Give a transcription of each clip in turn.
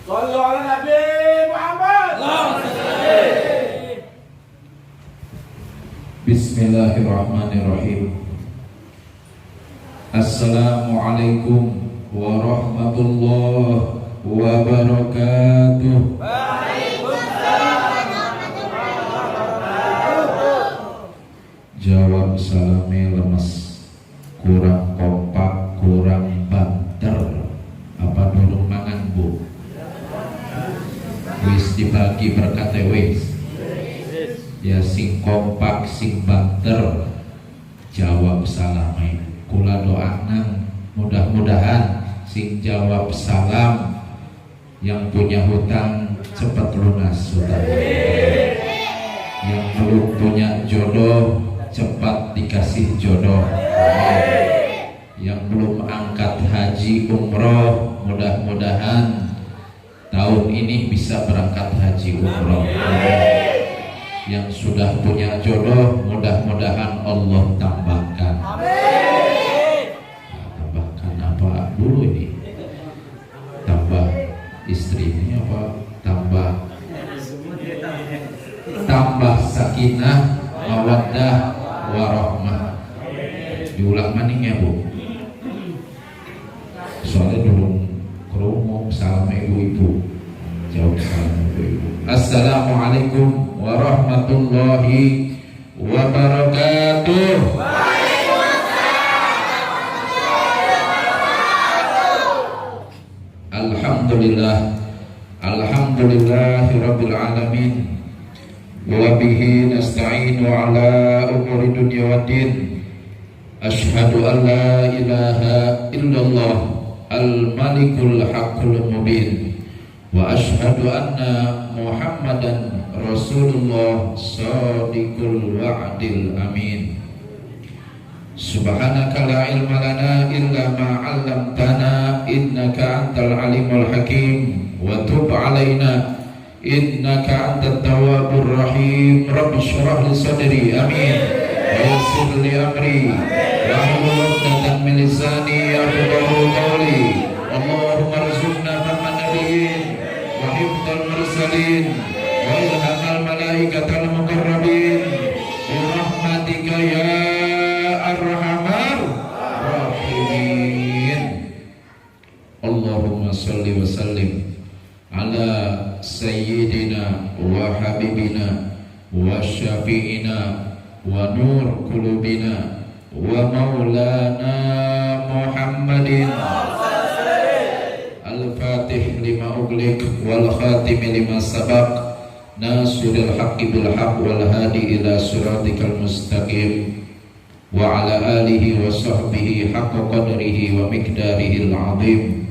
Shallu ala Nabi Muhammad. Bismillahirrahmanirrahim. Assalamualaikum warahmatullahi wabarakatuh. Jawab salame lemes, kurang kompak, kurang banter. Apa durung mangan bu? Wis dibagi berkate wis. Ya sing kompak, sing banter. Jawab salame. Kula doakan mudah-mudahan sing jawab salam yang punya hutang cepat lunas hutangnya. Yang belum punya jodoh cepat dikasih jodoh. Yang belum angkat haji umroh mudah-mudahan tahun ini bisa berangkat haji umroh. Yang sudah punya jodoh mudah-mudahan Allah tambahkan. Tambahkan apa dulu ini? Tambah istri ini apa? Tambah sakinah, mawaddah, warahmah. Diulang maning ya bu. Soalnya dulu kerumung salam ibu-ibu. Jawab salam ibu-ibu. Assalamualaikum warahmatullahi wabarakatuh. Alhamdulillah, alhamdulillahirabbil alamin. Wa bihi nasta'inu ala umuri dunya waddin. Asyhadu an la ilaha illallah al-malikul haqqul mubin. Wa asyhadu anna Muhammadan Rasulullah shadiqul wa'dil amin. Subhanaka la ilma lana illa ma 'allamtana innaka antal alimul hakim wa tub 'alaina innaka antat tawwabur rahim. Rabbi shrah li sadri amin wa yassir li amri wa hlul 'uqdatam min lisani yafqahu qawli. Allahumma arzuqna fahman nabiyyin wa hifdzal mursalin wa ilhamal malaikatal muqarrabin bi rahmatika ya arhamar rahimin. Allahumma shalli wa sallim ala sayyidina wa habibina wa syafi'ina wa nur qulubina wa maulana Muhammadin al-fatih lima ughliq wal khatim lima sabaq nasiril haqqi bil haqq wal hadi ila siratikal mustaqim wa ala alihi wa sahbihi haqqa qadrihi wa miqdarihi al-azim.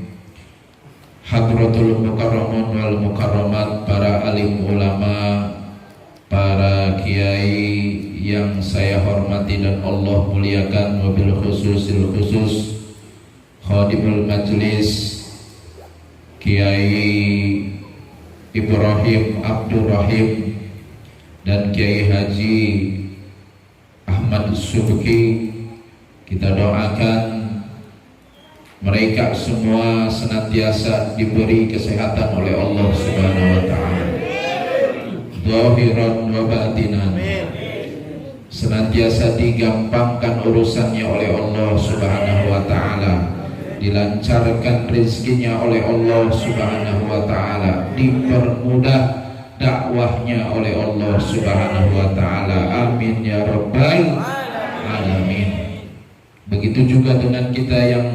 Hadratul mukarramun wal mukarramat, para alim ulama, para kiai yang saya hormati dan Allah muliakan, wabil khususil khusus khadimul majlis Kiai Ibrahim Abdurrahim dan Kiai Haji Ahmad Subki. Kita doakan mereka semua senantiasa diberi kesehatan oleh Allah Subhanahu wa taala. Zahiran wa batinan. Senantiasa digampangkan urusannya oleh Allah Subhanahu wa taala. Dilancarkan rezekinya oleh Allah Subhanahu wa taala. Dipermudah dakwahnya oleh Allah Subhanahu wa taala. Amin ya rabbal alamin. Begitu juga dengan kita yang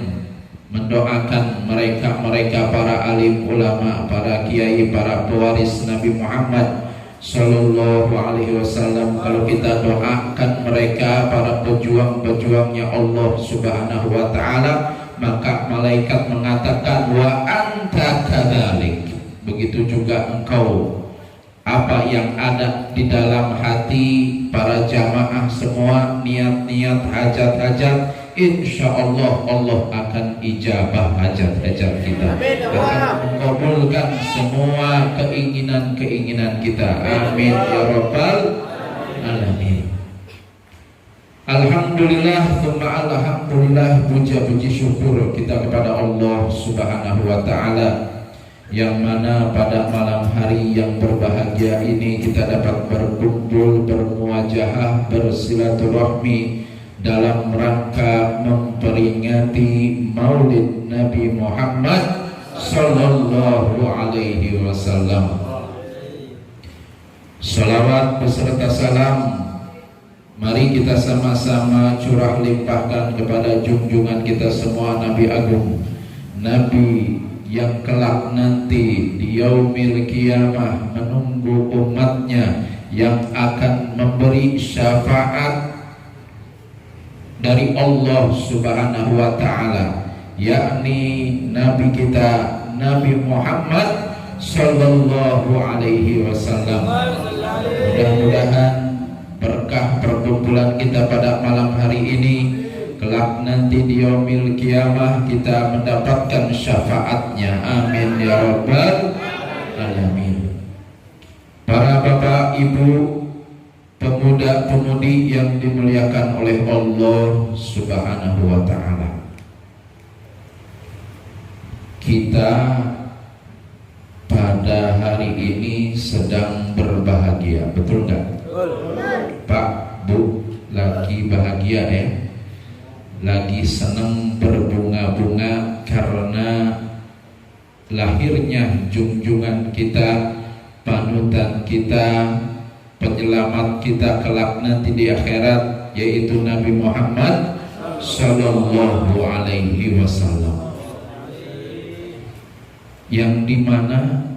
mendoakan mereka para alim ulama, para kiai, para pewaris Nabi Muhammad Sallallahu Alaihi Wasallam. Kalau kita doakan mereka, para pejuang-pejuangnya Allah Subhanahu Wa Taala, maka malaikat mengatakan wa anta kadzalik. Begitu juga engkau. Apa yang ada di dalam hati para jamaah semua, niat-niat, hajat-hajat, insya Allah Allah akan ijabah hajat-hajat kita, akan mengabulkan semua keinginan-keinginan kita. Amin ya rabbal alamin. Alhamdulillah, tsumma alhamdulillah, puja puji syukur kita kepada Allah Subhanahu wa taala yang mana pada malam hari yang berbahagia ini kita dapat berkumpul, bermuajahah, bersilaturahmi dalam rangka memperingati Maulid Nabi Muhammad sallallahu alaihi wasallam. Salawat beserta salam mari kita sama-sama curah limpahkan kepada junjungan kita semua, Nabi Agung, Nabi yang kelak nanti di yaumil qiyamah menunggu umatnya yang akan memberi syafaat dari Allah Subhanahu wa ta'ala, yakni Nabi kita Nabi Muhammad sallallahu alaihi wasallam. Mudah-mudahan berkah perkumpulan kita pada malam hari ini, kelak nanti di yaumil qiyamah kita mendapatkan syafaatnya. Amin ya rabbal alamin. Para bapak, ibu, pemuda-pemudi yang dimuliakan oleh Allah Subhanahu wa ta'ala, kita pada hari ini sedang berbahagia, betul nggak? Pak, Bu, lagi bahagia ya? Lagi senang berbunga-bunga karena lahirnya junjungan kita, panutan kita, penyelamat kita kelak nanti di akhirat, yaitu Nabi Muhammad sallallahu alaihi wasallam, yang dimana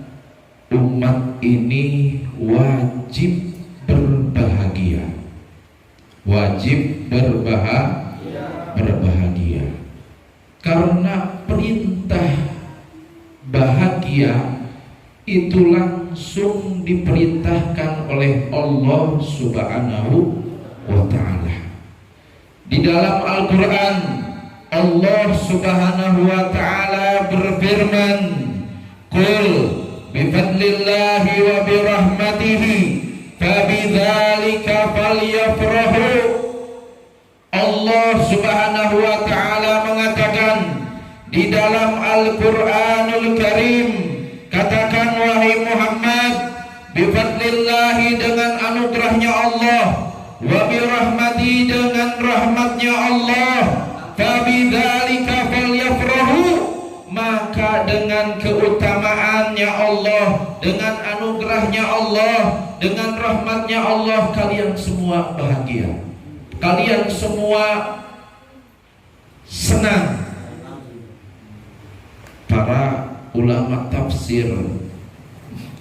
umat ini wajib berbahagia, wajib berbahagia karena perintah bahagia itu langsung diperintahkan oleh Allah Subhanahu wa ta'ala. Di dalam Al-Quran Allah Subhanahu wa ta'ala berfirman, qul bifadlillahi wa birahmatihi fabidzalika falyafrahu. Allah Subhanahu wa ta'ala mengatakan di dalam Al-Quranul Karim, katakan wahai Muhammad, bifadlillahi dengan anugerahnya Allah, wa birahmati dengan rahmatnya Allah, fabidzalika falyafrahu, maka dengan keutamaannya Allah, dengan anugerahnya Allah, dengan rahmatnya Allah, kalian semua bahagia, kalian semua senang. Para ulama tafsir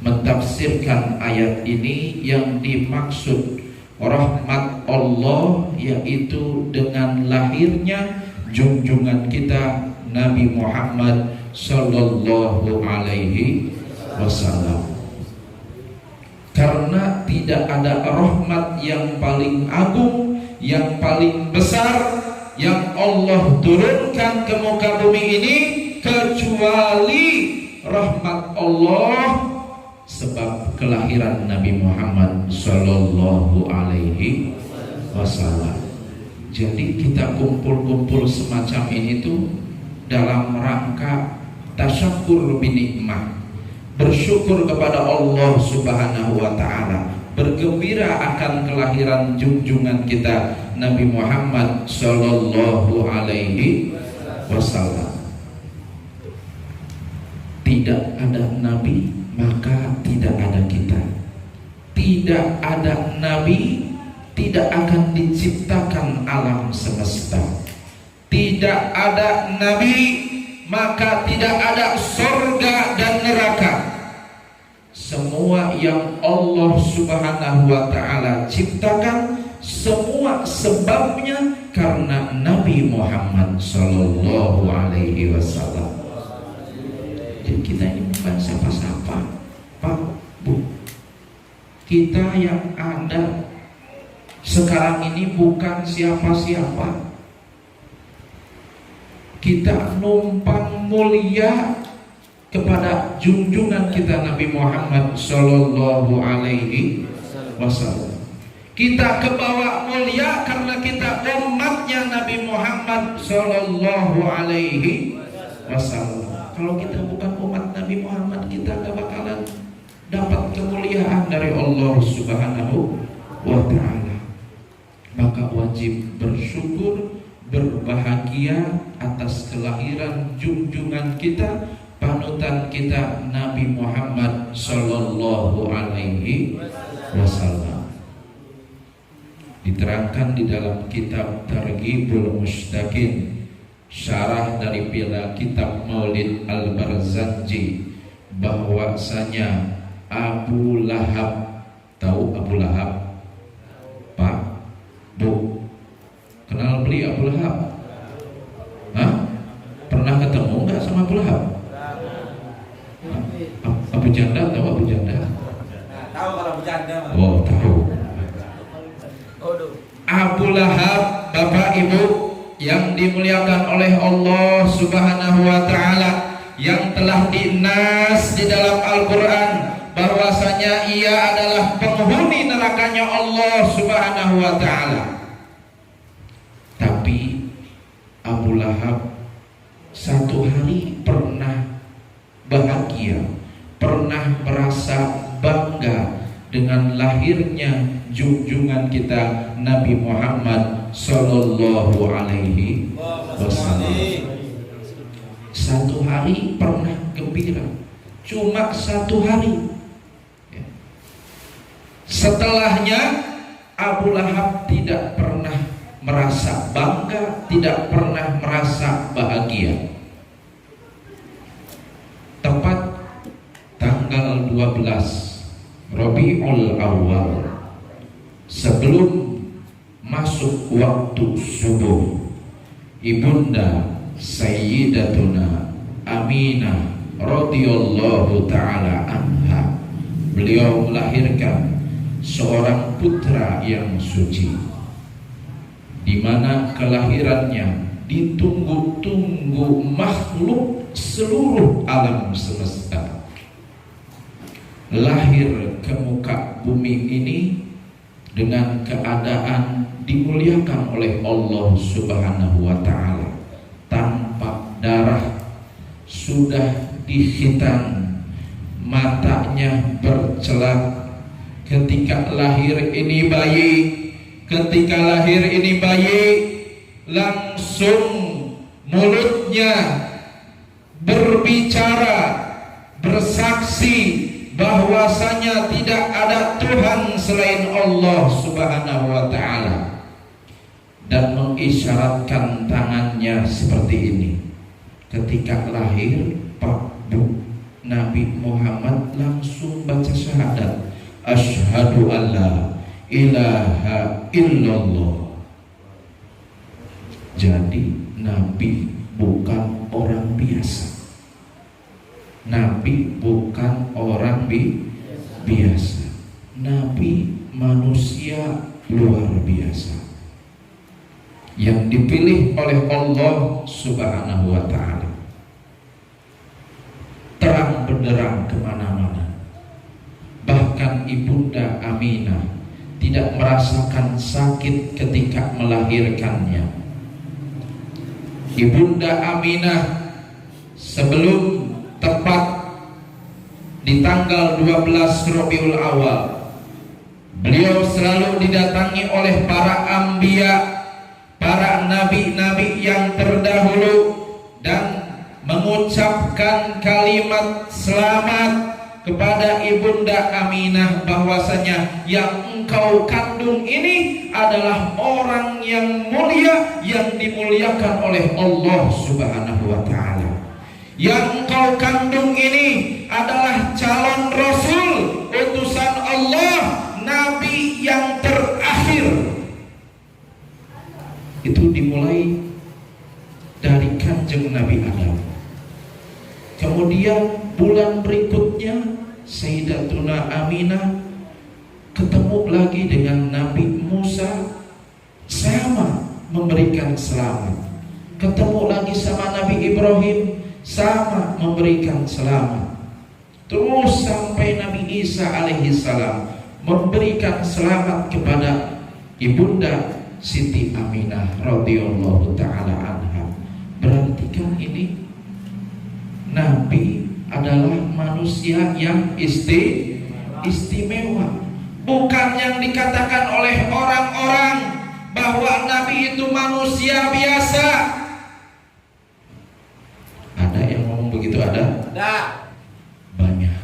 mentafsirkan ayat ini, yang dimaksud rahmat Allah yaitu dengan lahirnya junjungan kita Nabi Muhammad sallallahu alaihi wasallam. Karena tidak ada rahmat yang paling agung, yang paling besar yang Allah turunkan ke muka bumi ini kecuali rahmat Allah sebab kelahiran Nabi Muhammad sallallahu alaihi wasallam. Jadi kita kumpul-kumpul semacam ini tuh dalam rangka tasyakur binikmah, bersyukur kepada Allah Subhanahu wa ta'ala, bergembira akan kelahiran junjungan kita Nabi Muhammad sallallahu alaihi wasallam. Tidak ada nabi maka tidak ada kita. Tidak ada nabi, tidak akan diciptakan alam semesta. Tidak ada nabi, maka tidak ada surga dan neraka. Semua yang Allah Subhanahu wa ta'ala ciptakan, semua sebabnya karena Nabi Muhammad sallallahu alaihi wasallam. Jadi kita ini bukan siapa-siapa, Pak, Bu. Kita yang ada sekarang ini bukan siapa-siapa. Kita numpang mulia kepada junjungan kita Nabi Muhammad sallallahu alaihi wasallam. Kita kebawa mulia karena kita umatnya Nabi Muhammad sallallahu alaihi wasallam. Kalau kita bukan umat Nabi Muhammad, Allah Subhanahu wa ta'ala. Maka wajib bersyukur, berbahagia atas kelahiran junjungan kita, panutan kita, Nabi Muhammad sallallahu alaihi wasallam. Diterangkan di dalam kitab Targhibul Mushtaqin, syarah dari kitab Maulid Al-Barzanji, bahwasanya Abu Lahab, tahu Abu Lahab? Pak, Bu, kenal beli Abu Lahab? Hah? Pernah ketemu nggak sama Abu Lahab? Abu Janda, tahu Abu Janda? Tahu kalau Abu Janda. Oh, tahu. Abu Lahab, Bapak Ibu yang dimuliakan oleh Allah Subhanahu wa ta'ala, yang telah dinas di dalam Al-Quran bahwasanya ia adalah penghuni nerakanya Allah Subhanahu wa ta'ala. Tapi Abu Lahab satu hari pernah bahagia, pernah merasa bangga dengan lahirnya junjungan kita Nabi Muhammad sallallahu alaihi wasallam. Satu hari pernah gembira, cuma satu hari. Setelahnya Abu Lahab tidak pernah merasa bangga, tidak pernah merasa bahagia. Tepat tanggal 12 Rabiul Awal, sebelum masuk waktu subuh, Ibunda Sayyidatuna Aminah radhiyallahu taala anha, beliau melahirkan seorang putra yang suci, di mana kelahirannya ditunggu-tunggu makhluk seluruh alam semesta. Lahir ke muka bumi ini dengan keadaan dimuliakan oleh Allah Subhanahu wa ta'ala, tanpa darah, sudah dihitan, matanya bercelak. Ketika lahir ini bayi, langsung mulutnya berbicara, bersaksi bahwasanya tidak ada Tuhan selain Allah Subhanahu wa ta'ala, dan mengisyaratkan tangannya seperti ini. Ketika lahir, Pak Bu, Nabi Muhammad langsung baca syahadat, asyhadu alla ilaha illallah. Jadi Nabi bukan orang biasa. Nabi bukan orang biasa. Nabi manusia luar biasa, yang dipilih oleh Allah Subhanahu wa ta'ala. Terang benderang kemana-mana. Bahkan Ibunda Aminah tidak merasakan sakit ketika melahirkannya. Ibunda Aminah sebelum tepat di tanggal 12 Rabiul Awal, beliau selalu didatangi oleh para anbiya, para nabi-nabi yang terdahulu, dan mengucapkan kalimat selamat kepada Ibunda Aminah bahwasanya yang engkau kandung ini adalah orang yang mulia, yang dimuliakan oleh Allah Subhanahu wa ta'ala. Yang engkau kandung ini adalah calon Rasul, utusan Allah, Nabi yang terakhir. Itu dimulai dari kanjeng Nabi Adam. Kemudian bulan berikutnya Sayyidatuna Aminah ketemu lagi dengan Nabi Musa, sama memberikan selamat. Ketemu lagi sama Nabi Ibrahim, sama memberikan selamat. Terus sampai Nabi Isa alaihi salam memberikan selamat kepada Ibunda Siti Aminah radhiyallahu ta'ala anha. Berarti kan ini Nabi adalah manusia yang istimewa, bukan yang dikatakan oleh orang-orang bahwa Nabi itu manusia biasa. Ada yang ngomong begitu? Ada? Ada. Banyak.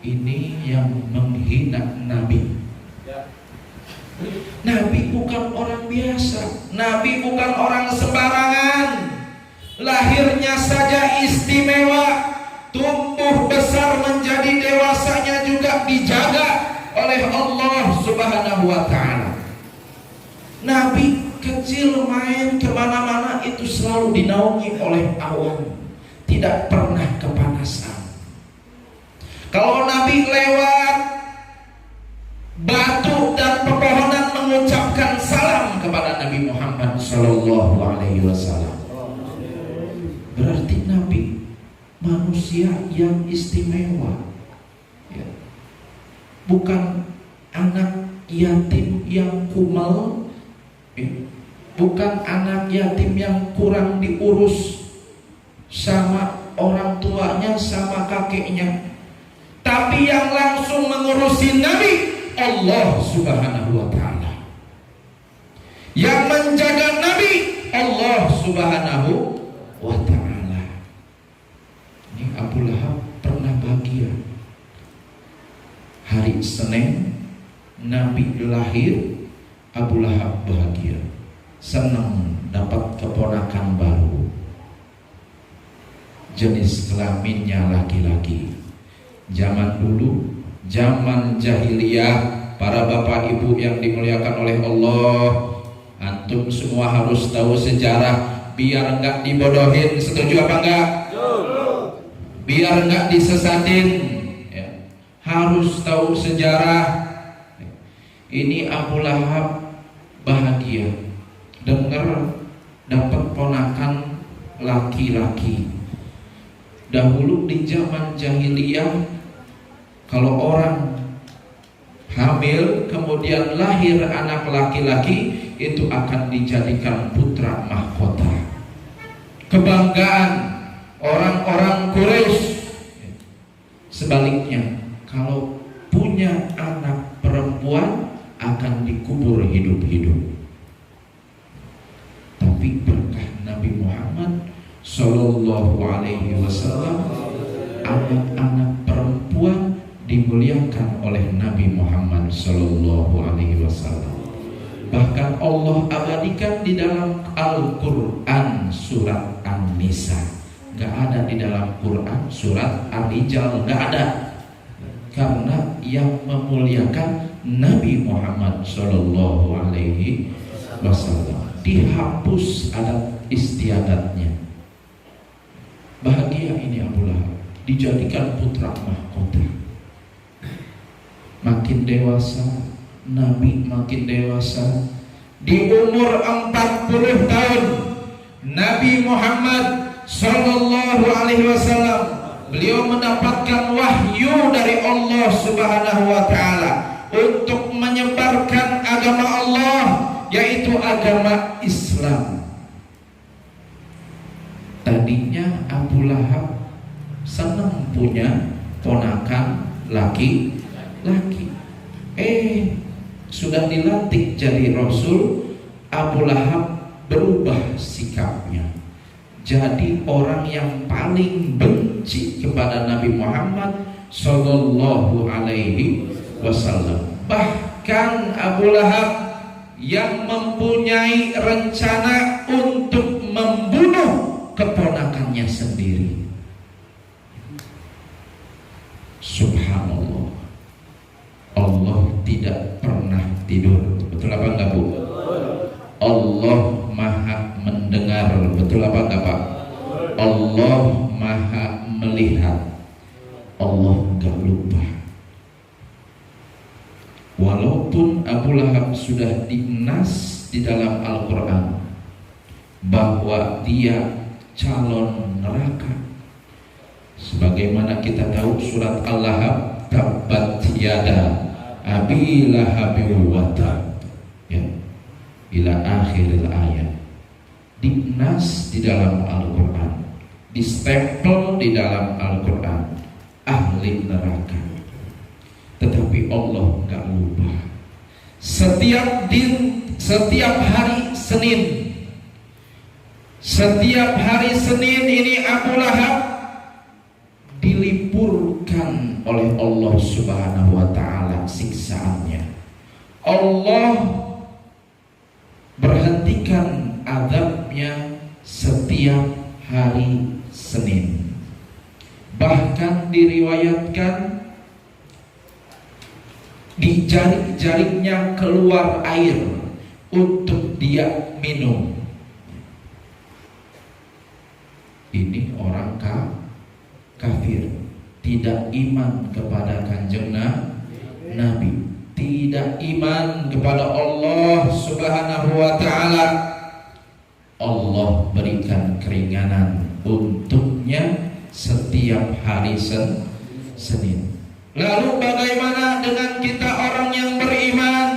Ini yang menghina Nabi. Ya. Nabi bukan orang biasa. Nabi bukan orang sembarangan. Lahirnya saja istimewa, tumbuh besar menjadi dewasanya juga dijaga oleh Allah Subhanahu wa ta'ala. Nabi kecil main kemana-mana itu selalu dinaungi oleh awan, tidak pernah kepanasan. Kalau Nabi lewat batu dan pepohonan mengucapkan salam kepada Nabi Muhammad Sallallahu Alaihi Wasallam. Berarti Nabi manusia yang istimewa, ya. Bukan anak yatim yang kumal, ya. Bukan anak yatim yang kurang diurus sama orang tuanya, sama kakeknya. Tapi yang langsung mengurusi Nabi Allah Subhanahu wa ta'ala. Yang menjaga Nabi Allah Subhanahu wa ta'ala. Ini Abu Lahab pernah bahagia. Hari Senin Nabi lahir, Abu Lahab bahagia, senang dapat keponakan baru, jenis kelaminnya laki-laki. Zaman dulu, zaman jahiliyah, para bapak ibu yang dimuliakan oleh Allah, antum semua harus tahu sejarah biar enggak dibodohin. Setuju apa enggak? Biar enggak disesatin, ya. Harus tahu sejarah. Ini Abu Lahab bahagia dengar dapat ponakan laki-laki. Dahulu di zaman jahiliyah, kalau orang hamil kemudian lahir anak laki-laki, itu akan dijadikan putra mahkota, kebanggaan orang-orang Quraisy. Sebaliknya, kalau punya anak perempuan akan dikubur hidup-hidup. Tapi berkah Nabi Muhammad Sallallahu Alaihi Wasallam, anak-anak perempuan dimuliakan oleh Nabi Muhammad Sallallahu Alaihi Wasallam. Bahkan Allah abadikan di dalam Al-Quran surat An-Nisa. Gak ada di dalam Quran surat Ar-Rijal, gak ada. Karena yang memuliakan Nabi Muhammad Sallallahu Alaihi Wasallam, dihapus adat istiadatnya. Bahagia ini Abu Lahab, dijadikan putra mahkota. Makin dewasa, Nabi makin dewasa. Di umur 40 tahun, Nabi Muhammad Sallallahu Alaihi Wasallam, beliau mendapatkan wahyu dari Allah Subhanahu wa ta'ala untuk menyebarkan agama Allah, yaitu agama Islam. Tadinya Abu Lahab senang punya ponakan laki-laki. Sudah dilantik jadi Rasul, Abu Lahab berubah sikapnya. Jadi orang yang paling benci kepada Nabi Muhammad Sallallahu Alaihi Wasallam. Bahkan Abu Lahab yang mempunyai rencana untuk membunuh keponakannya sendiri. Subhanallah, Allah tidak pernah tidur. Betul apa enggak, Bu? Allah Maha mendengar. Betul apa enggak, Pak? Allah Maha melihat. Allah enggak lupa. Walaupun Abu Lahab sudah dinas di dalam Al-Quran bahwa dia calon neraka, sebagaimana kita tahu surat Al-Lahab, tabbat yada abi lahabin wa tab, ya, ila akhiril ayat. Dinas di dalam Al-Quran, distempel di dalam Al-Quran, ahli neraka. tetapi Allah nggak lupa. Setiap hari Senin ini Abu Lahab dilipurkan oleh Allah Subhanahu wa taala siksaannya. Allah berhentikan azabnya setiap hari Senin. Bahkan diriwayatkan di jari-jarinya keluar air untuk dia minum. Ini orang kafir, tidak iman kepada kanjeng Nabi, tidak iman kepada Allah Subhanahu wa taala. Allah berikan keringanan untuknya setiap hari Senin. Lalu bagaimana dengan kita orang yang beriman,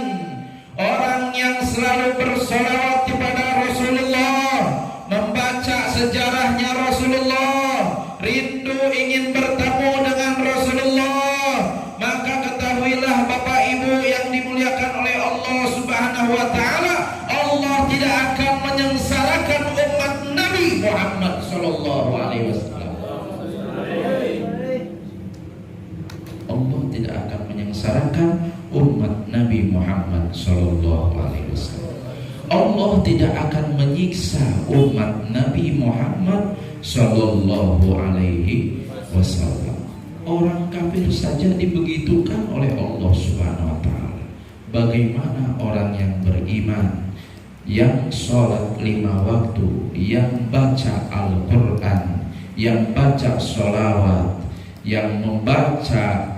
orang yang selalu bersolawat kepada Rasulullah, membaca sejarahnya Rasulullah, rindu ingin bertemu dengan Rasulullah? Maka ketahuilah Bapak Ibu yang dimuliakan oleh Allah Subhanahu wa taala, Allah tidak akan menyengsarakan umat Nabi Muhammad sallallahu alaihi wasallam. Allah tidak akan menyengsarakan umat Nabi Muhammad sallallahu alaihi wasallam. Allah tidak akan menyiksa umat Nabi Muhammad sallallahu alaihi wasallam. Orang kafir saja dibegitukan oleh Allah Subhanahu wa taala. Bagaimana orang yang beriman, yang sholat 5 waktu, yang baca Al-Quran, yang baca sholawat, yang membaca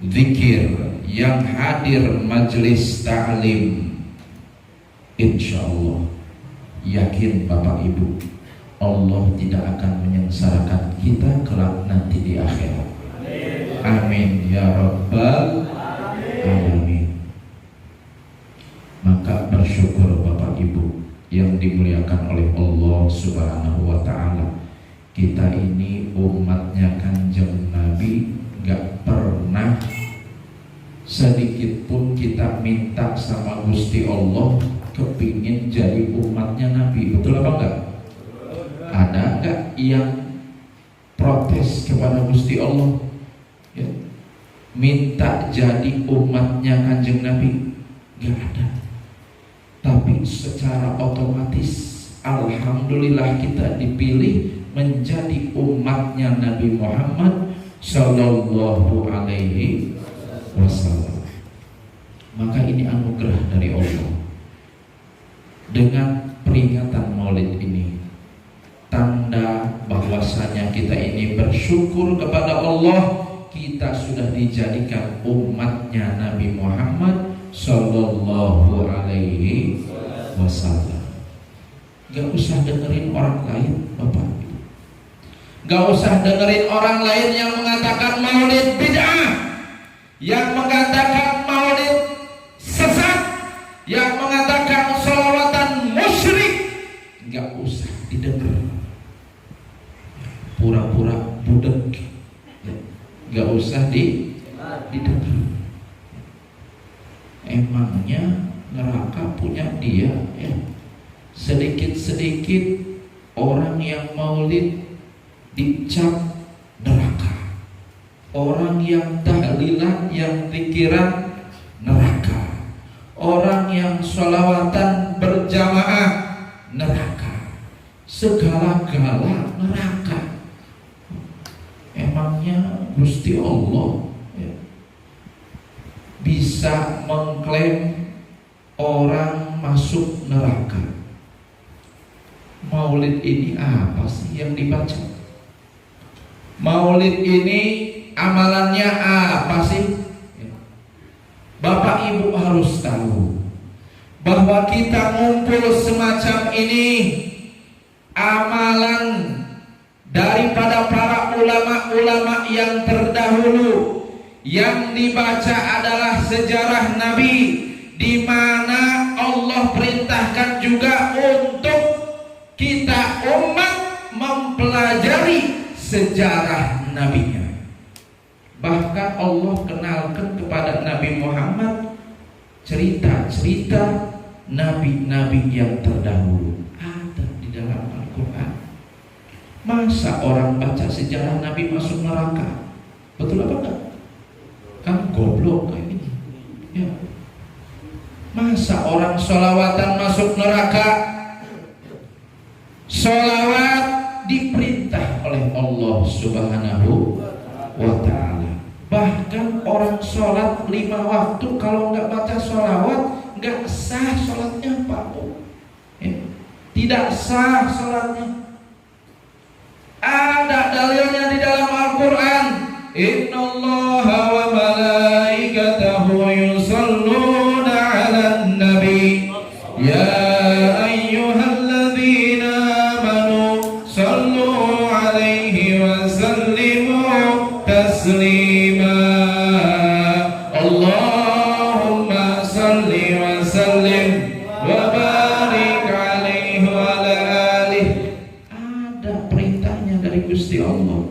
zikir, yang hadir majelis ta'lim, insya Allah yakin Bapak Ibu, Allah tidak akan menyengsarakan kita kelak nanti di akhirat. Amin ya rabbal alamin. Maka bersyukur Bapak Ibu yang dimuliakan oleh Allah Subhanahu wa ta'ala, kita ini umatnya kanjeng Nabi, gak pernah sedikit pun kita minta sama Gusti Allah kepingin jadi umatnya Nabi. Betul apa enggak? Ada enggak yang protes kepada Gusti Allah ya, minta jadi umatnya kanjeng Nabi? Gak ada. Tapi secara otomatis alhamdulillah kita dipilih menjadi umatnya Nabi Muhammad sallallahu alaihi wasallam. Maka ini anugerah dari Allah. Dengan peringatan Maulid ini, tanda bahwasanya kita ini bersyukur kepada Allah, kita sudah dijadikan umatnya Nabi Muhammad sallallahu alaihi wasallam. Gak usah dengerin orang lain, Bapak. Gak usah dengerin orang lain yang mengatakan Maulid bid'ah, yang mengatakan Maulid sesat, yang mengatakan sholawatan musyrik. Gak usah didengar, pura-pura budek. Gak usah didengar. Emangnya neraka punya dia ya? Sedikit-sedikit orang yang maulid dicap neraka, orang yang tahlilan, yang zikiran neraka, orang yang sholawatan berjamaah neraka, segala-gala neraka. Emangnya Gusti Allah ya, bisa mengklaim orang masuk neraka? Maulid ini apa sih yang dibaca? Maulid ini amalannya apa sih? Bapak Ibu harus tahu bahwa kita ngumpul semacam ini amalan daripada para ulama-ulama yang terdahulu. Yang dibaca adalah sejarah Nabi, di mana Allah perintahkan juga untuk kita umat mempelajari sejarah nabinya. Bahkan bahkan Allah kenalkan kepada Nabi Muhammad cerita-cerita nabi-nabi yang terdahulu ada di dalam Al-Quran. Masa orang baca sejarah Nabi masuk neraka? Betul apa enggak? Kan goblok kayak ini ya. Masa orang sholawatan masuk neraka? Sholawat diperintah oleh Allah Subhanahu wa ta'ala. Bahkan orang sholat 5 waktu kalau nggak baca sholawat nggak sah sholatnya, Pak Bu ya. Tidak sah sholatnya. Ada dalilnya di dalam Al-Quran. Innallaha wa malaikatahu yusalluna 'alan nabi ya ayyuhalladzina amanu sallu 'alaihi wa sallimu taslima. Allahumma salli wa sallim wa barik 'alaihi wa ala alihi. Ada perintahnya dari Gusti Allah.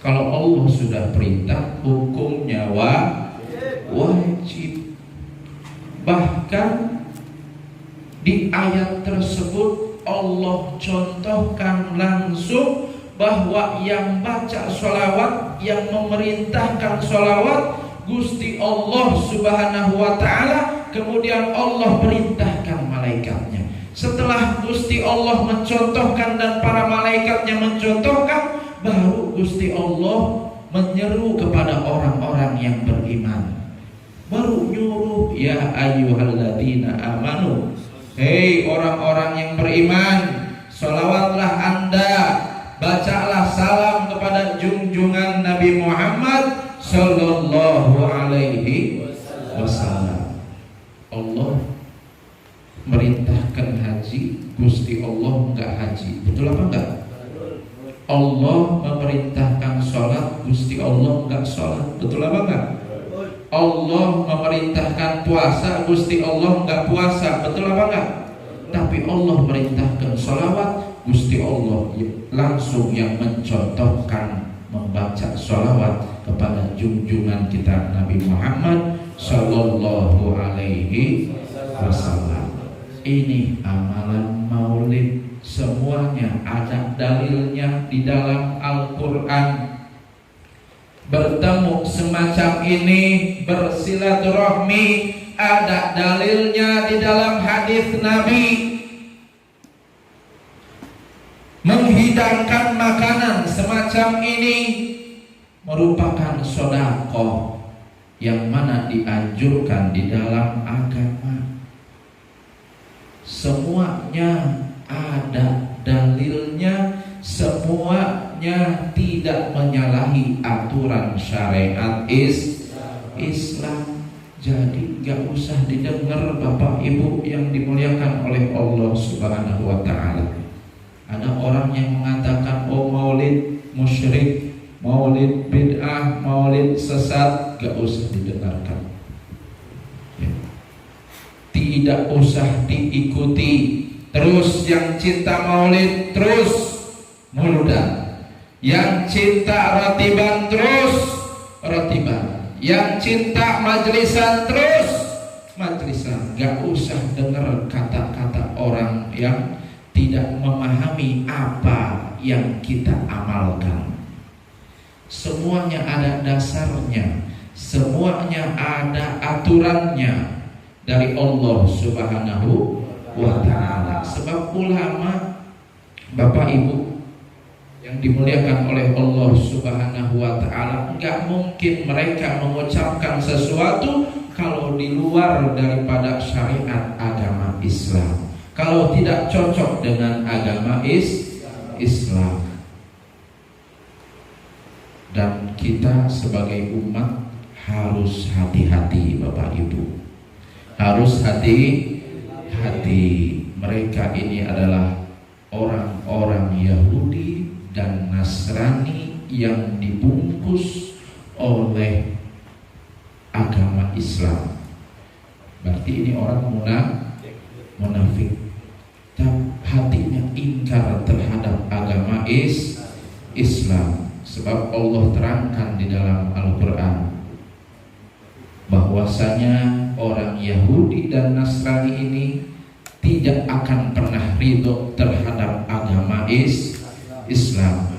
Kalau Allah sudah perintah, hukumnya wajib. Bahkan di ayat tersebut Allah contohkan langsung bahwa yang baca sholawat, yang memerintahkan sholawat Gusti Allah Subhanahu wa ta'ala, kemudian Allah perintahkan malaikatnya. Setelah Gusti Allah mencontohkan dan para malaikatnya mencontohkan, baru Gusti Allah menyeru kepada orang-orang yang beriman. Baru nyuruh, ya ayyuhalladzina amanu, hei orang-orang yang beriman, sholawatlah anda, bacalah salam kepada junjungan Nabi Muhammad sallallahu alaihi wasallam. Allah merintahkan haji, Gusti Allah enggak haji. Betul apa enggak? Allah memerintahkan sholat, Gusti Allah enggak sholat. Betul apa enggak? Allah memerintahkan puasa, Gusti Allah enggak puasa. Betul apa enggak? Tapi Allah merintahkan sholawat, Gusti Allah langsung yang mencontohkan membaca sholawat kepada junjungan kita Nabi Muhammad sallallahu alaihi wasallam. Ini amalan maulid, semuanya ada dalilnya di dalam Al-Quran. Bertemu semacam ini, bersilaturahmi, ada dalilnya di dalam hadis Nabi. Menghidangkan makanan semacam ini merupakan sedekah yang mana dianjurkan di dalam agama. Semuanya ada dalilnya, semuanya tidak menyalahi aturan syariat Islam. Jadi gak usah didengar Bapak Ibu yang dimuliakan oleh Allah Subhanahu wa ta'ala. Ada orang yang mengatakan, oh maulid musyrik, maulid bid'ah, maulid sesat. Gak usah didengarkan ya. Tidak usah diikuti. Terus yang cinta maulid terus muludan, yang cinta ratiban terus ratiban, yang cinta majlisan terus majlisan. Gak usah dengar kata-kata orang yang tidak memahami apa yang kita amalkan. Semuanya ada dasarnya, semuanya ada aturannya dari Allah Subhanahu wa ta'ala. Sebab ulama, Bapak Ibu yang dimuliakan oleh Allah Subhanahu wa ta'ala, enggak mungkin mereka mengucapkan sesuatu kalau di luar daripada syariat agama Islam, kalau tidak cocok dengan agama Islam. Dan kita sebagai umat harus hati-hati Bapak Ibu, harus hati-hati. Mereka ini adalah orang-orang Yahudi dan Nasrani yang dibungkus oleh agama Islam. Berarti ini orang munafik, hatinya ingkar terhadap agama Islam. Sebab Allah terangkan di dalam dalam Al-Quran bahwasanya orang Yahudi dan Nasrani ini tidak akan pernah ridho terhadap agama Islam.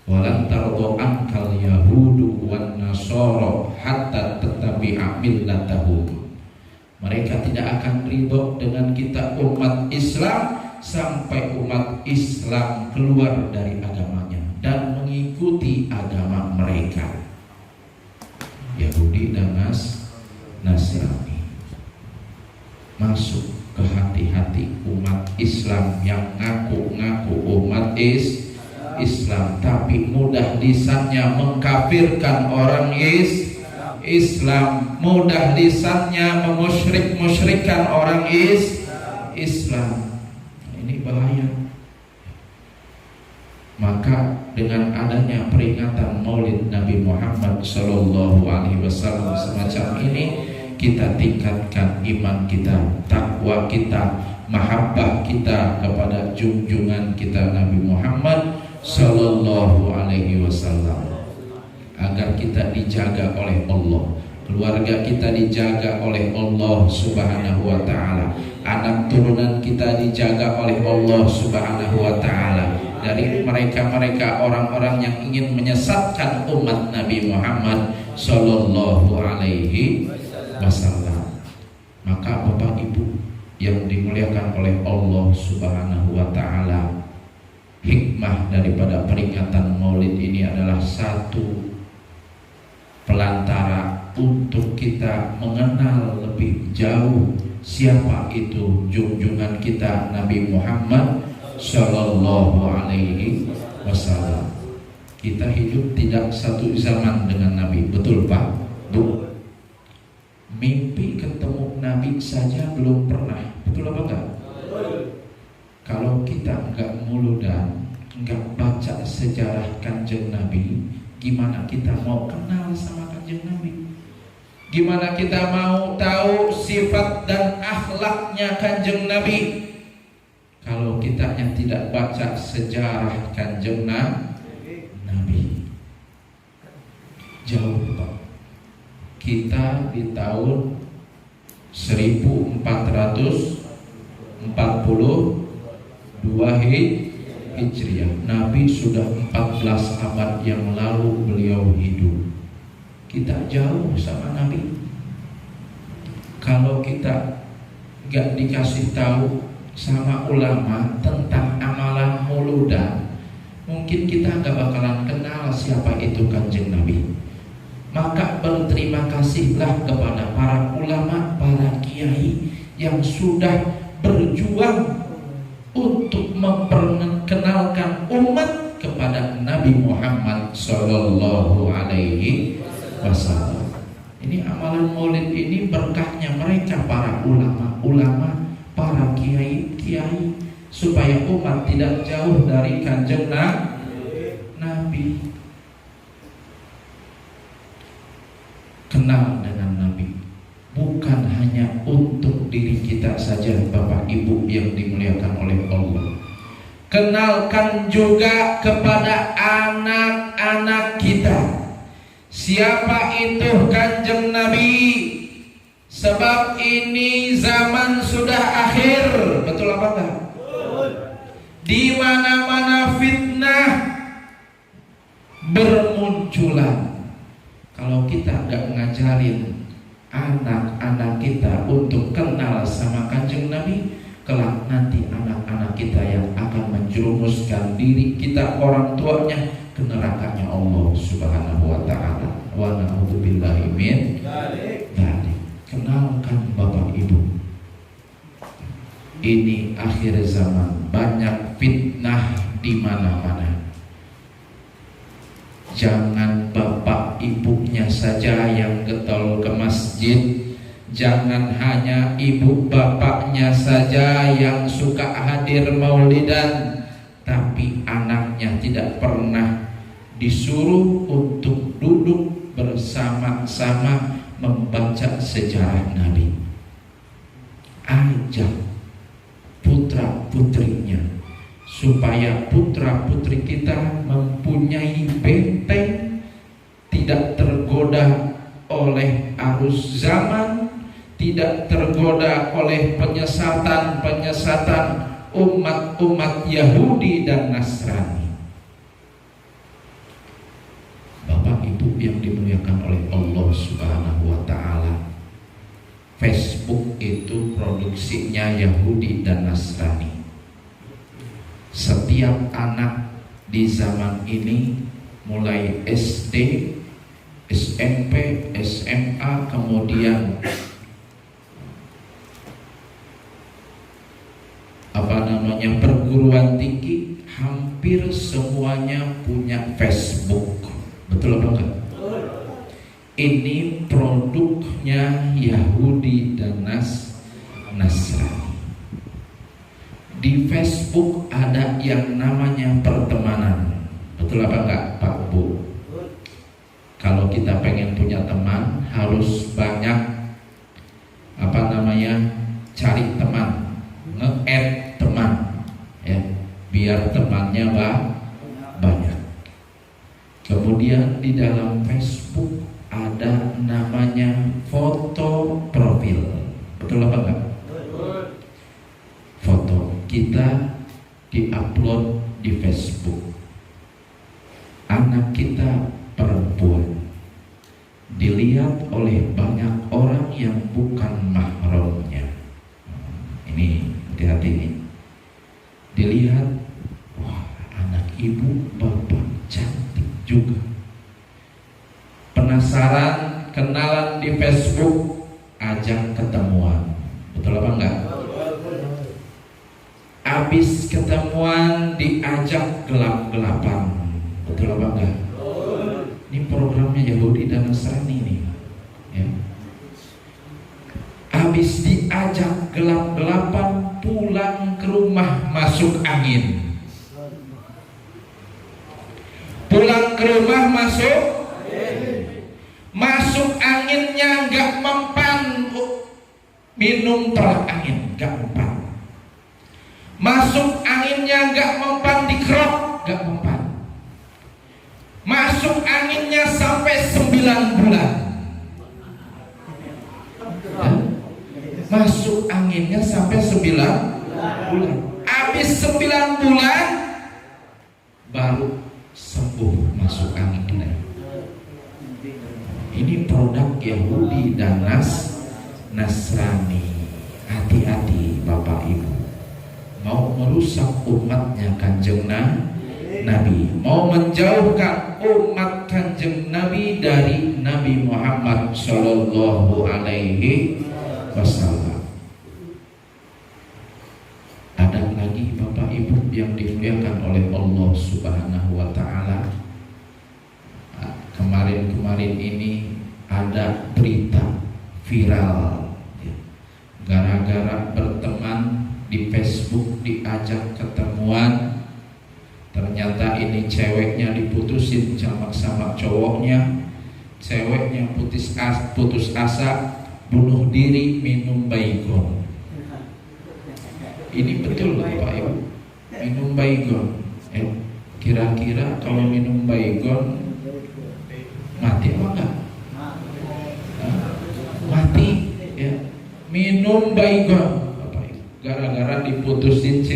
Walan tardo ankal yahudu wan nasoro hatta tattabi'a millatahum. Mereka tidak akan ridho dengan kita umat Islam sampai umat Islam keluar dari agamanya dan mengikuti agama mereka, Yahudi dan Nasrani. Masuk ke hati-hati umat Islam yang ngaku-ngaku umat Islam, tapi mudah lisannya mengkafirkan orang Islam, mudah lisannya memusyrik-musyrikkan orang Islam. Ini bahaya. Maka dengan adanya peringatan Maulid Nabi Muhammad Sallallahu Alaihi Wasallam semacam ini, kita tingkatkan iman kita, takwa kita, mahabbah kita kepada junjungan kita Nabi Muhammad Sallallahu Alaihi Wasallam, agar kita dijaga oleh Allah, keluarga kita dijaga oleh Allah Subhanahu wa Ta'ala, anak turunan kita dijaga oleh Allah Subhanahu wa Ta'ala dari mereka-mereka orang-orang yang ingin menyesatkan umat Nabi Muhammad Sallallahu Alaihi Wasallam. Maka Bapak Ibu yang dimuliakan oleh Allah Subhanahu wa Ta'ala, hikmah daripada peringatan Maulid ini adalah satu, pelantara untuk kita mengenal lebih jauh siapa itu junjungan kita Nabi Muhammad Sallallahu Alaihi Wasallam. Kita hidup tidak satu zaman dengan Nabi, betul Pak? Bu? Mimpi ketemu Nabi saja belum pernah, betul apa enggak? Kalau kita enggak muludan, enggak baca sejarah Kanjeng Nabi, gimana kita mau kenal sama Kanjeng Nabi? Gimana kita mau tahu sifat dan akhlaknya Kanjeng Nabi kalau kita yang tidak baca sejarah Kanjeng Nabi? Jauh Pak. Kita di tahun 1442 Hijriah. Nabi sudah 14 abad yang lalu beliau hidup. Kita jauh sama Nabi. Kalau kita gak dikasih tahu sama ulama tentang amalan muludan, mungkin kita gak bakalan kenal siapa itu Kanjeng Nabi. Maka berterima kasihlah kepada para ulama, para kiai yang sudah berjuang untuk memperkenalkan umat kepada Nabi Muhammad Sallallahu Alaihi Wasallam. Ini amalan Maulid ini berkahnya mereka, para ulama-ulama, para kiai-kiai, supaya umat tidak jauh dari Kanjeng Nabi. Kenal dengan Nabi bukan hanya untuk diri kita saja, Bapak Ibu yang dimuliakan oleh Allah. Kenalkan juga kepada anak-anak kita siapa itu Kanjeng Nabi. Sebab ini zaman sudah akhir, betul apa enggak? Di mana-mana fitnah bermunculan. Kalau kita gak ngajarin anak-anak kita untuk kenal sama Kanjeng Nabi, kelak nanti anak-anak kita yang akan menjerumuskan diri kita, orang tuanya, ke nerakanya Allah Subhanahu wa Ta'ala. Wa na'udzubillahi min dzalik. Kenalkan Bapak Ibu, ini akhir zaman, banyak fitnah di mana-mana. Jangan bapak ibunya saja yang getol ke masjid, jangan hanya ibu bapaknya saja yang suka hadir maulidan, tapi anaknya tidak pernah disuruh untuk duduk bersama-sama membaca sejarah Nabi. Ajak putra-putrinya supaya putra-putri kita mempunyai benteng, tidak tergoda oleh arus zaman, tidak tergoda oleh penyesatan umat-umat Yahudi dan Nasrani. Bapak Ibu yang dimuliakan oleh Allah Subhanahu wa Ta'ala, Facebook itu produksinya Yahudi dan Nasrani. Setiap anak di zaman ini, mulai SD, SMP, SMA, kemudian perguruan tinggi, hampir semuanya punya Facebook. Betul apa enggak? Ini produknya Yahudi dan Nasrani. Di Facebook ada yang namanya pertemanan. Betul apa enggak, Pak Bu? Kalau kita pengen punya teman, harus banyak cari teman, nge-add teman, ya, biar temannya banyak. Kemudian di dalam Facebook ada namanya foto profil. Betul apa enggak? Foto kita diupload di Facebook. Anak kita perempuan dilihat oleh banyak orang yang bukan mahramnya. Ini hati-hati nih. Dilihat, wah, anak ibu bapak cantik juga. Penasaran, kenalan di Facebook, ajak ketemuan. Betul apa enggak? Habis ketemuan diajak gelap-gelapan. Betul apa enggak? Ini programnya Yahudi dan Nasrani nih, ya. Habis diajak gelap-gelapan, pulang ke rumah masuk angin. Pulang ke rumah masuk anginnya nggak mempan, minum tolak angin nggak mempan. Masuk anginnya nggak mempan, dikerok nggak mempan. Masuk anginnya sampai 9 bulan. Ya? Masuk anginnya sampai 9 bulan. Habis 9 bulan baru sembuh masuk anginnya. Ini produk Yahudi dan Nasrani. Hati-hati Bapak Ibu. Mau merusak umatnya Kanjeng Nabi, mau menjauhkan umat Kanjeng Nabi dari Nabi Muhammad Sallallahu Alaihi Wasallam. Ada lagi Bapak Ibu yang dimuliakan oleh Allah Subhanahu Wa Taala. Kemarin ini ada berita viral, gara-gara berteman di Facebook diajak ketemuan. Ternyata ini ceweknya diputusin sama cowoknya. Ceweknya putus asa, bunuh diri, minum baygon. Ini betul Pak Ibu, minum baygon. Kira-kira kalau minum baygon mati apa enggak? Mati, ya. Minum baygon, Bapak Ibu, gara-gara diputusin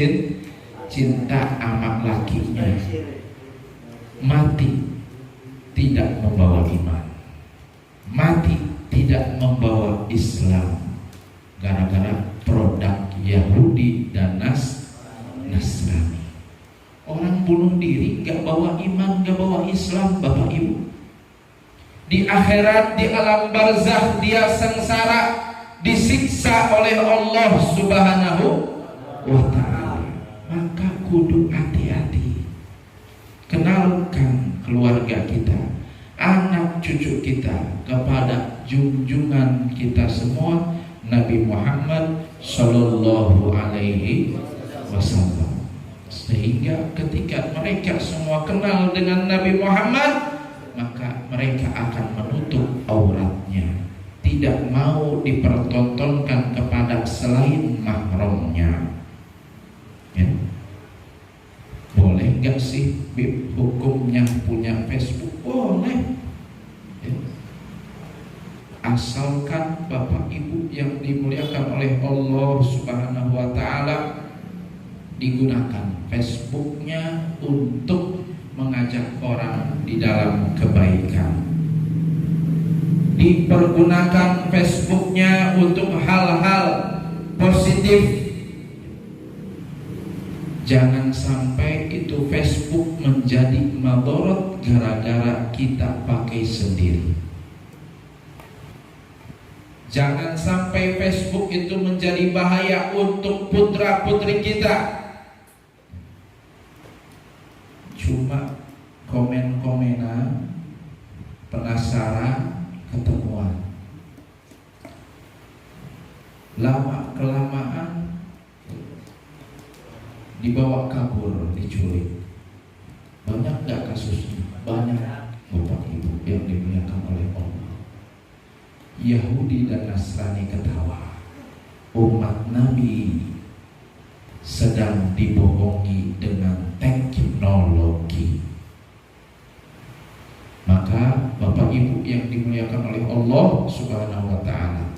cinta sama lakinya. Mati tidak membawa iman, mati tidak membawa Islam, gara-gara produk Yahudi dan Nasrani. Orang bunuh diri gak bawa iman, gak bawa Islam Bapak Ibu. Di akhirat, di alam barzakh dia sengsara, disiksa oleh Allah Subhanahu wa Ta'ala. Maka kudu hati-hati. Kenalkan keluarga kita, anak cucu kita kepada junjungan kita semua, Nabi Muhammad Sallallahu Alaihi Wasallam. Sehingga ketika mereka semua kenal dengan Nabi Muhammad, maka mereka akan menutup auratnya, tidak mau dipertontonkan kepada selain mahramnya. Ya. Boleh nggak sih hukumnya punya Facebook? Boleh. Asalkan Bapak Ibu yang dimuliakan oleh Allah Subhanahu wa Ta'ala, digunakan Facebooknya untuk mengajak orang di dalam kebaikan, dipergunakan Facebooknya untuk hal-hal positif. Jangan sampai itu Facebook menjadi madorot gara-gara kita pakai sendiri. Jangan sampai Facebook itu menjadi bahaya untuk putra-putri kita. Cuma komen-komenan, penasaran, ketemuan. Lama-kelamaan dibawa kabur, diculik. Banyak gak kasusnya? Banyak, Bapak Ibu yang dimuliakan oleh Allah. Yahudi dan Nasrani ketawa, umat Nabi sedang dibohongi dengan teknologi. Maka Bapak Ibu yang dimuliakan oleh Allah Subhanahu wa Ta'ala,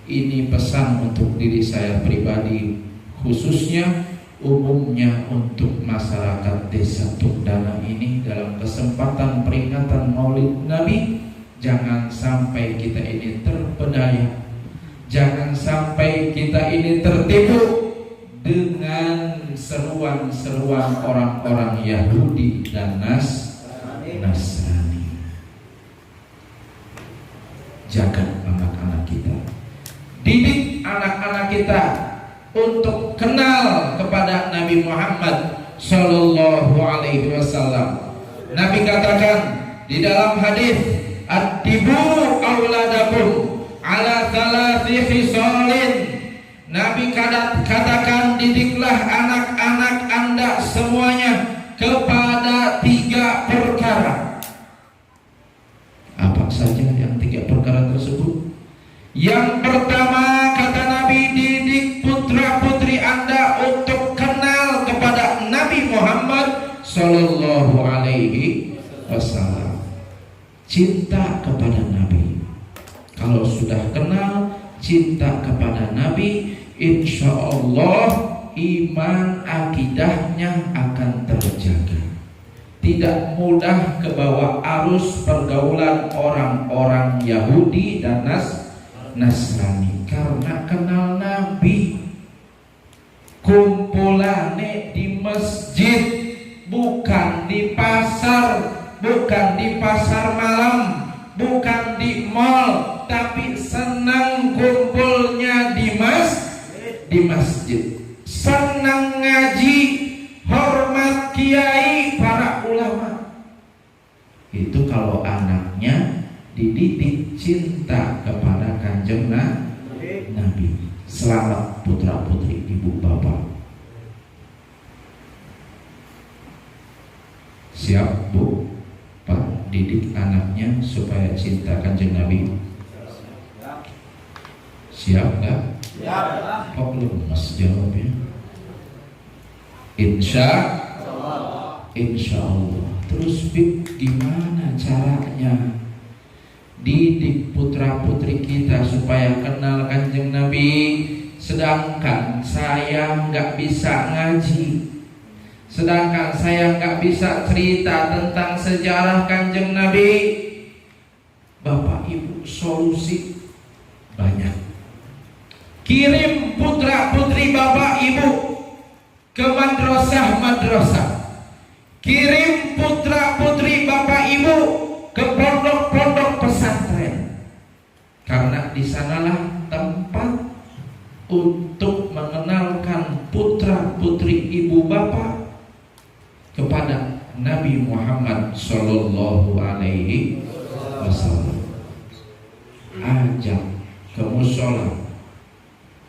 ini pesan untuk diri saya pribadi, khususnya umumnya untuk masyarakat Desa Tundana ini dalam kesempatan peringatan Maulid Nabi. Jangan sampai kita ini terpedaya, jangan sampai kita ini tertipu dengan seruan-seruan orang-orang Yahudi dan Nasrani. Jaga anak-anak kita, didik anak-anak kita untuk kenal kepada Nabi Muhammad Sallallahu Alaihi Wasallam. Nabi katakan di dalam hadis, "Addibu auladakum ala thalathi khisalin." Nabi katakan, didiklah anak-anak Anda semuanya kepada 3 perkara. Apa saja yang 3 perkara tersebut? Yang pertama, kata Nabi, didik putra-putri Anda untuk kenal kepada Nabi Muhammad Sallallahu Alaihi Wasallam. Cinta kepada Nabi. Kalau sudah kenal, cinta kepada Nabi, insya Allah iman akidahnya akan terjaga. Tidak mudah kebawa arus pergaulan orang-orang Yahudi dan Nasrani, karena kenal Nabi. Kumpulane di masjid, bukan di pasar, bukan di pasar malam, bukan di mall, tapi senang kumpulnya di masjid. Senang ngaji, hormat kiai, para ulama. Itu kalau anaknya dididik cinta kepada Kanjeng Nabi. Selamat putra putri ibu bapak. Siap Bu, Pak, didik anaknya supaya cinta Kanjeng Nabi. Siap gak? Siap. Kok belum mas jawabnya? Insya Allah. Terus Bib, gimana caranya didik putra putri kita supaya kenal Kanjeng Nabi, sedangkan saya nggak bisa ngaji, sedangkan saya nggak bisa cerita tentang sejarah Kanjeng Nabi? Bapak Ibu, solusi banyak. Kirim putra putri Bapak Ibu ke madrasah. Kirim putra putri Bapak Ibu ke pondok-pondok pesantren, karena di sanalah tempat untuk mengenalkan putra putri ibu bapak kepada Nabi Muhammad Sallallahu Alaihi Wasallam. Ajak ke musola,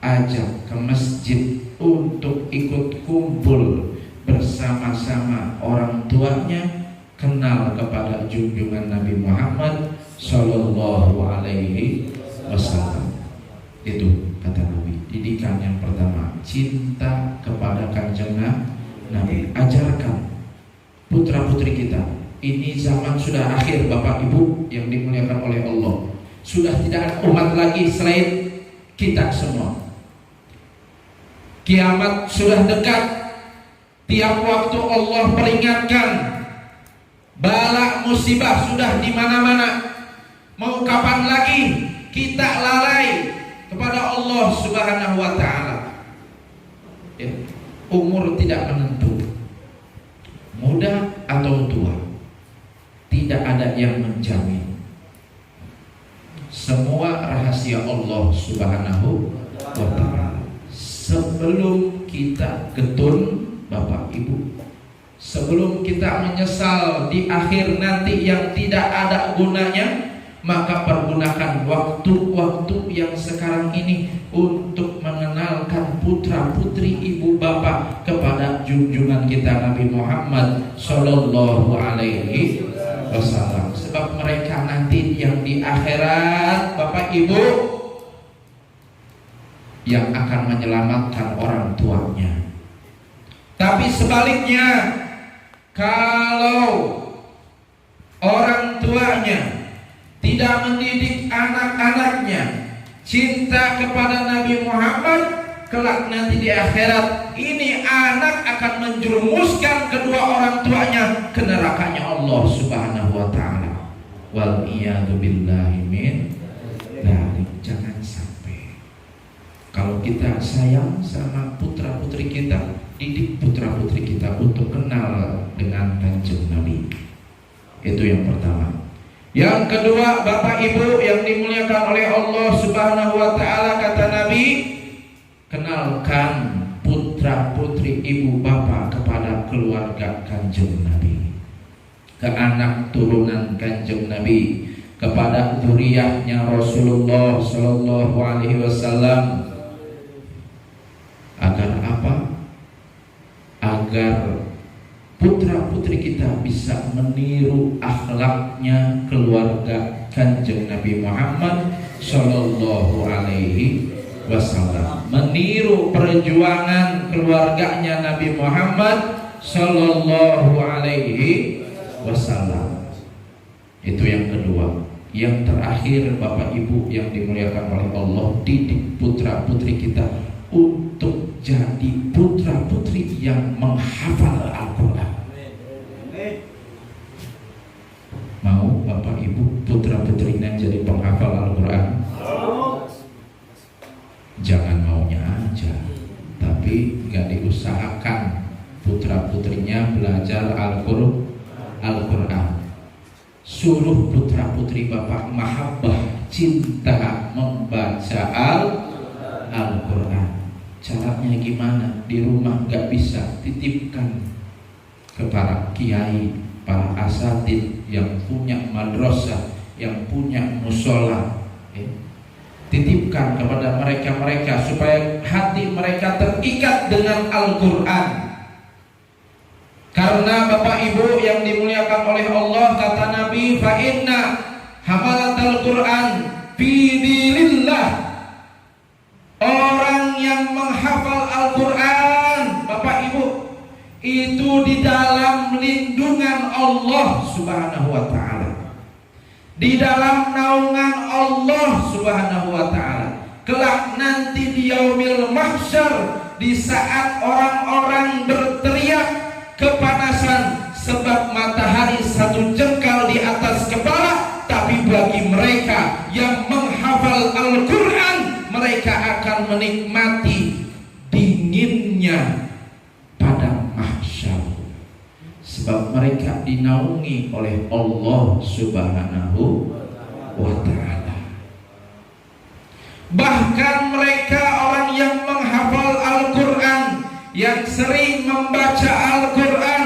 ajak ke masjid untuk ikut kumpul bersama-sama orang tuanya, kenal kepada junjungan Nabi Muhammad Sallallahu Alaihi Wasallam. Itu kata Nabi, didikan yang pertama, cinta kepada Kanjeng Nabi. Ajarkan putra putri kita. Ini zaman sudah akhir Bapak Ibu yang dimuliakan oleh Allah. Sudah tidak ada umat lagi selain kita semua. Kiamat sudah dekat. Tiap waktu Allah peringatkan, bala musibah sudah di mana-mana. Mau kapan lagi kita lalai kepada Allah Subhanahu wa taala? Ya, umur tidak menentu. Muda atau tua, tidak ada yang menjamin. Semua rahasia Allah Subhanahu wa ta'ala. Sebelum kita getun, Bapak Ibu, sebelum kita menyesal di akhir nanti yang tidak ada gunanya, maka pergunakan waktu-waktu yang sekarang ini untuk mengenalkan putra putri ibu bapak kepada junjungan kita Nabi Muhammad Sallallahu Alaihi Wasallam. Sebab mereka nanti yang di akhirat, Bapak Ibu, yang akan menyelamatkan orang tuanya. Tapi sebaliknya, kalau orang tuanya tidak mendidik anak-anaknya cinta kepada Nabi Muhammad, kelak nanti di akhirat ini anak akan menjerumuskan kedua orang tuanya ke nerakanya Allah Subhanahu wa taala. Wal iyadu billahi min dzalik. Jangan sampai. Kalau kita sayang sama putra-putri kita, didik putra-putri kita untuk kenal dengan Kanjeng Nabi. Itu yang pertama. Yang kedua, Bapak Ibu yang dimuliakan oleh Allah Subhanahu wa taala, kata Nabi, kenalkan putra-putri ibu bapak kepada keluarga Kanjeng Nabi, ke anak turunan Kanjeng Nabi, kepada zuriyahnya Rasulullah Sallallahu Alaihi Wasallam. Agar apa? Agar putra-putri kita bisa meniru akhlaknya keluarga Kanjeng Nabi Muhammad Sallallahu Alaihi Wasallam, meniru perjuangan keluarganya Nabi Muhammad Sallallahu Alaihi Wasallam. Itu yang kedua. Yang terakhir, Bapak Ibu yang dimuliakan oleh Allah, didik putra-putri kita untuk jadi putra-putri yang menghafal Al-Quran. Mau Bapak Ibu putra-putrinya jadi penghafal Al-Quran? Jangan maunya aja, tapi nggak diusahakan putra-putrinya belajar Al-Quran. Suruh putra-putri Bapak mahabbah, cinta membaca Al-Quran. Caranya gimana? Di rumah nggak bisa, titipkan ke para kiai, para asatid yang punya madrasah, yang punya musola. Titipkan kepada mereka-mereka supaya hati mereka terikat dengan Al-Quran. Karena Bapak Ibu yang dimuliakan oleh Allah, kata Nabi, fa inna hamalatal Quran fi dzilillah. Orang yang menghafal Al-Quran, Bapak Ibu, itu di dalam lindungan Allah Subhanahu wa ta'ala, di dalam naungan Allah Subhanahu wa ta'ala. Kelak nanti di yaumil mahsyar, di saat orang-orang berteriak kepanasan sebab matahari satu jengkal di atas kepala, tapi bagi mereka yang menghafal Al-Quran, mereka akan menikmati dinginnya pada mahsyar, sebab mereka dinaungi oleh Allah Subhanahu wa ta'ala. Bahkan mereka orang yang menghafal Al-Quran, yang sering membaca Al-Quran,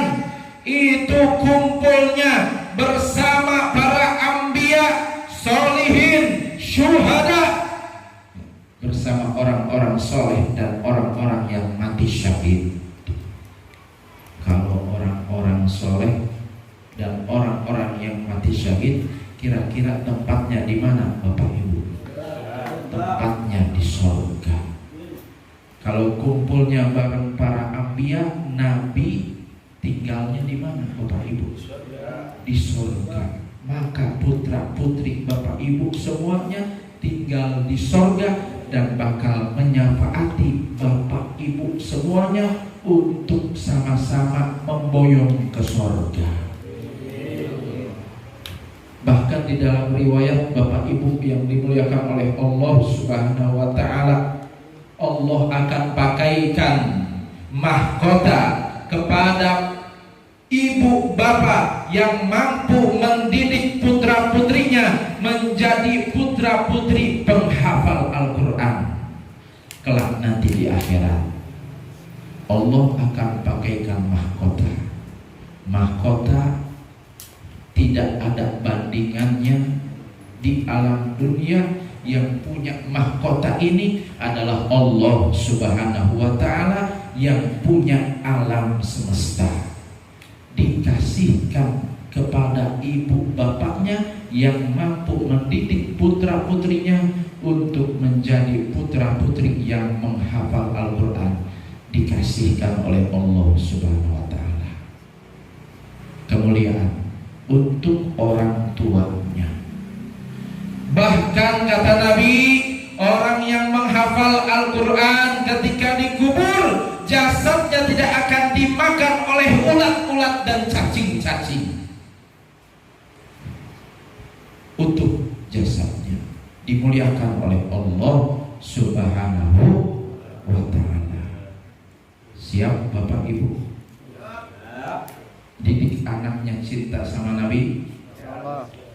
itu kumpulnya bersama para anbiya, sholihin, syuhada, bersama orang-orang soleh dan orang-orang yang mati syahid. Kalau orang-orang soleh dan orang-orang yang mati syahid, kira-kira tempatnya di mana, Bapak Ibu? Tempatnya di surga. Kalau kumpulnya bareng para anbiya, nabi, tinggalnya di mana, Bapak Ibu? Di surga. maka putra putri Bapak Ibu semuanya tinggal di sorga dan bakal menyafaati Bapak Ibu semuanya untuk sama-sama memboyong ke sorga. Bahkan di dalam riwayat Bapak Ibu yang dimuliakan oleh Allah Subhanahu wa Ta'ala, Allah akan pakaikan mahkota kepada ibu bapak yang mampu mendidik putra putrinya menjadi putra putri penghafal Al-Quran. Kelak nanti di akhirat Allah akan pakaikan mahkota. Mahkota tidak ada bandingannya di alam dunia. Yang punya mahkota ini adalah Allah Subhanahu wa Ta'ala yang punya alam semesta. Dikasihkan kepada ibu bapaknya yang mampu mendidik putra putrinya untuk menjadi putra putri yang menghafal Al-Quran. Dikasihkan oleh Allah Subhanahu wa Ta'ala. Kemuliaan untuk orang tuanya. Bahkan kata Nabi, orang yang menghafal Al-Quran ketika dikubur, jasadnya tidak akan dimakan oleh ulat-ulat dan cacing-cacing. Utuh jasadnya dimuliakan oleh Allah Subhanahu wa Ta'ala. Siap Bapak Ibu? Didik anaknya cinta sama Nabi,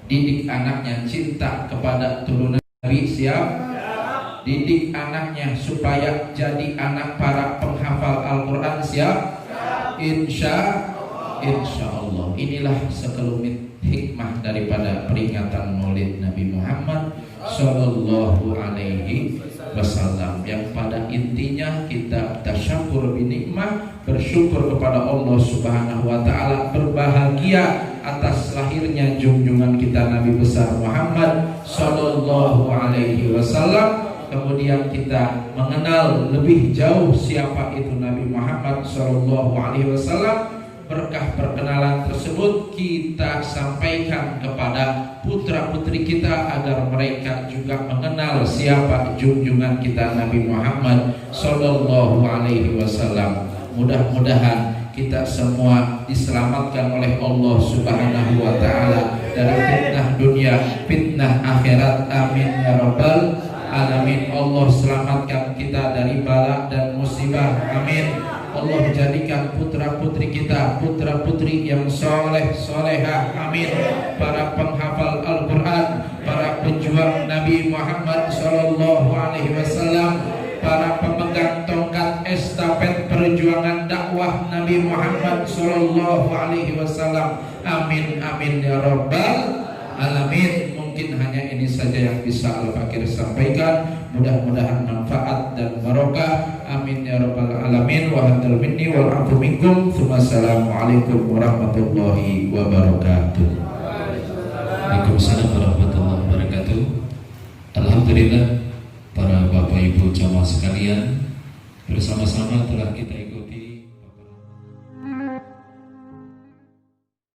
didik anaknya cinta kepada turunan Nabi. Siap? Didik anaknya supaya jadi anak para penghafal Al-Quran. Siap? Insya Allah. Inilah sekelumit hikmah daripada peringatan Maulid Nabi Muhammad Sallallahu Alaihi Wasallam, yang pada intinya kita tasyakur binikmah, bersyukur kepada Allah Subhanahu wa Ta'ala, berbahagia atas lahirnya junjungan kita Nabi besar Muhammad Sallallahu Alaihi Wasallam. Kemudian kita mengenal lebih jauh siapa itu Nabi Muhammad Sallallahu Alaihi Wasallam. Berkah perkenalan tersebut kita sampaikan kepada putra putri kita agar mereka juga mengenal siapa junjungan kita Nabi Muhammad Sallallahu Alaihi Wasallam. Mudah-mudahan kita semua diselamatkan oleh Allah Subhanahu wa Ta'ala dari fitnah dunia, fitnah akhirat. Amin ya rabbal alamin. Allah selamatkan kita dari bala dan musibah. Amin. Allah jadikan putra putri kita putra putri yang soleh solehah. Amin. Para penghafal Al-Quran, para pejuang Nabi Muhammad Sallallahu Alaihi Wasallam, para pemegang tongkat estafet perjuangan dakwah Nabi Muhammad Sallallahu Alaihi Wasallam. Amin amin ya rabbal alamin. Mungkin hanya ini saja yang bisa Al-Fakir sampaikan. Mudah-mudahan manfaat dan barokah. Amin ya rabbal alamin. Wa hadzal minni wal afu minkum. Wassalamualaikum warahmatullahi wabarakatuh. Waalaikumsalam warahmatullahi wabarakatuh. Alhamdulillah.